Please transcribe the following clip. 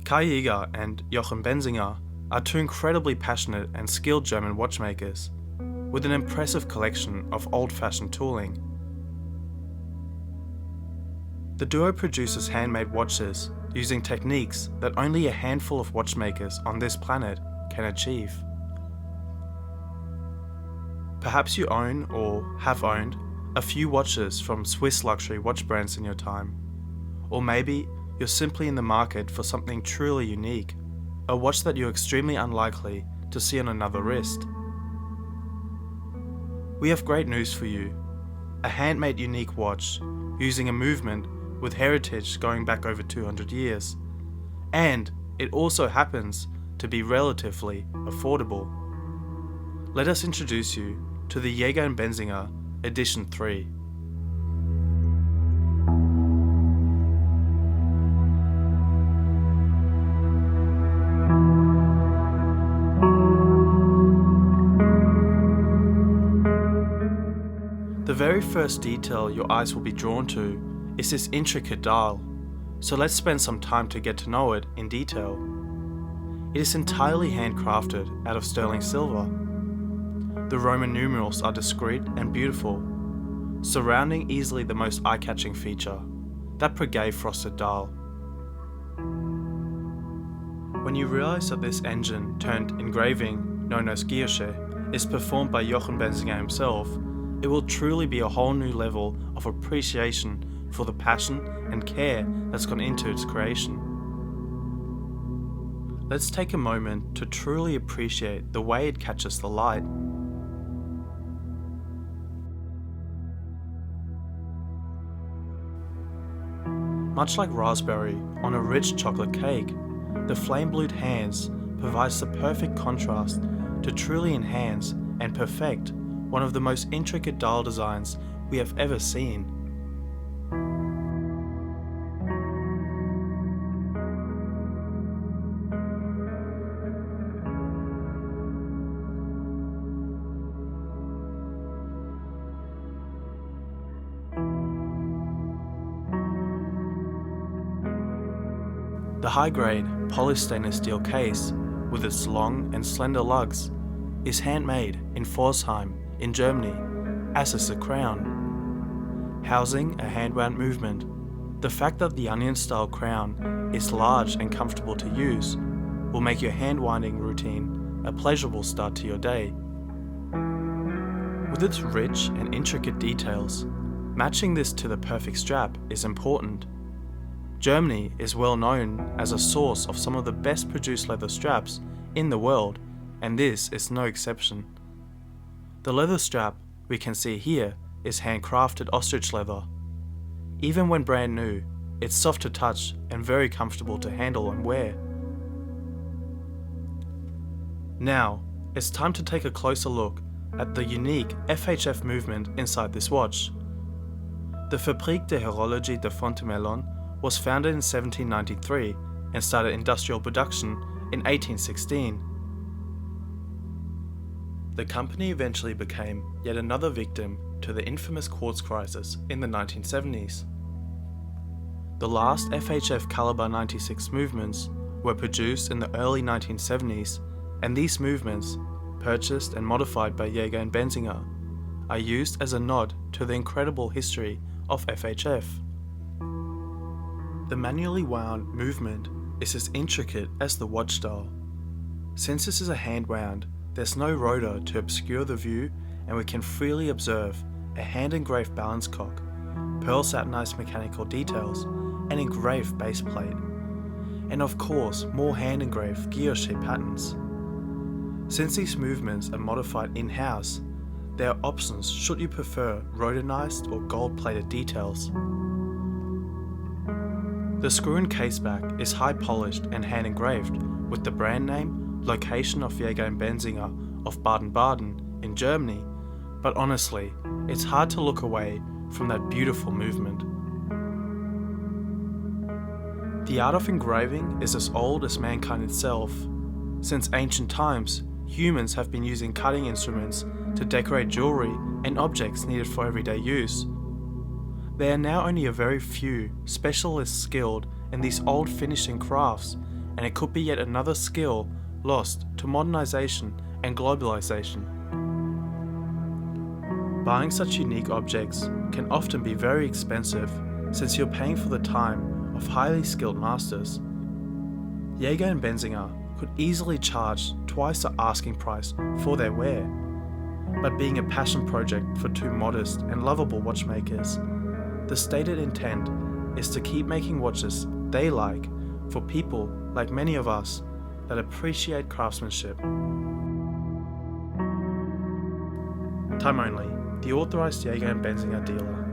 Kai Jaeger and Jaeger Benzinger are two incredibly passionate and skilled German watchmakers, with an impressive collection of old-fashioned tooling. The duo produces handmade watches using techniques that only a handful of watchmakers on this planet can achieve. Perhaps you own or have owned a few watches from Swiss luxury watch brands in your time, or maybe you're simply in the market for something truly unique, a watch that you're extremely unlikely to see on another wrist. We have great news for you, a handmade unique watch using a movement with heritage going back over 200 years, and it also happens to be relatively affordable. Let us introduce you to the Jaeger Benzinger Edition 3. The very first detail your eyes will be drawn to is this intricate dial, so let's spend some time to get to know it in detail. It is entirely handcrafted out of sterling silver. The Roman numerals are discreet and beautiful, surrounding easily the most eye-catching feature, that Piguet frosted dial. When you realize that this engine-turned engraving, known as Glashütte, is performed by Jaeger Benzinger himself, it will truly be a whole new level of appreciation for the passion and care that's gone into its creation. Let's take a moment to truly appreciate the way it catches the light. Much like raspberry on a rich chocolate cake, the flame-blued hands provides the perfect contrast to truly enhance and perfect one of the most intricate dial designs we have ever seen. The high-grade polished stainless steel case, with its long and slender lugs, is handmade in Pforzheim in Germany, as is the crown. Housing a hand-wound movement, the fact that the onion-style crown is large and comfortable to use will make your hand-winding routine a pleasurable start to your day. With its rich and intricate details, matching this to the perfect strap is important. Germany is well known as a source of some of the best produced leather straps in the world, and this is no exception. The leather strap we can see here is handcrafted ostrich leather. Even when brand new, it's soft to touch and very comfortable to handle and wear. Now, it's time to take a closer look at the unique FHF movement inside this watch. The Fabrique de Horlogerie de Fontainebleau was founded in 1793 and started industrial production in 1816. The company eventually became yet another victim to the infamous quartz crisis in the 1970s. The last FHF caliber 96 movements were produced in the early 1970s, and these movements, purchased and modified by Jaeger and Benzinger, are used as a nod to the incredible history of FHF. The manually wound movement is as intricate as the watch dial. Since this is a hand wound, there's no rotor to obscure the view, and we can freely observe a hand-engraved balance cock, pearl satinized mechanical details, and engraved base plate, and of course more hand-engraved guilloche patterns. Since these movements are modified in-house, there are options should you prefer rotonized or gold-plated details. The screw-in caseback is high-polished and hand-engraved with the brand name, location of Jaeger and Benzinger of Baden-Baden in Germany, but honestly, it's hard to look away from that beautiful movement. The art of engraving is as old as mankind itself. Since ancient times, humans have been using cutting instruments to decorate jewelry and objects needed for everyday use. There are now only a very few specialists skilled in these old finishing crafts, and it could be yet another skill lost to modernisation and globalisation. Buying such unique objects can often be very expensive since you're paying for the time of highly skilled masters. Jaeger and Benzinger could easily charge twice the asking price for their wear, but being a passion project for two modest and lovable watchmakers, the stated intent is to keep making watches they like for people like many of us that appreciate craftsmanship. Time only, the authorised Jaeger and Benzinger dealer.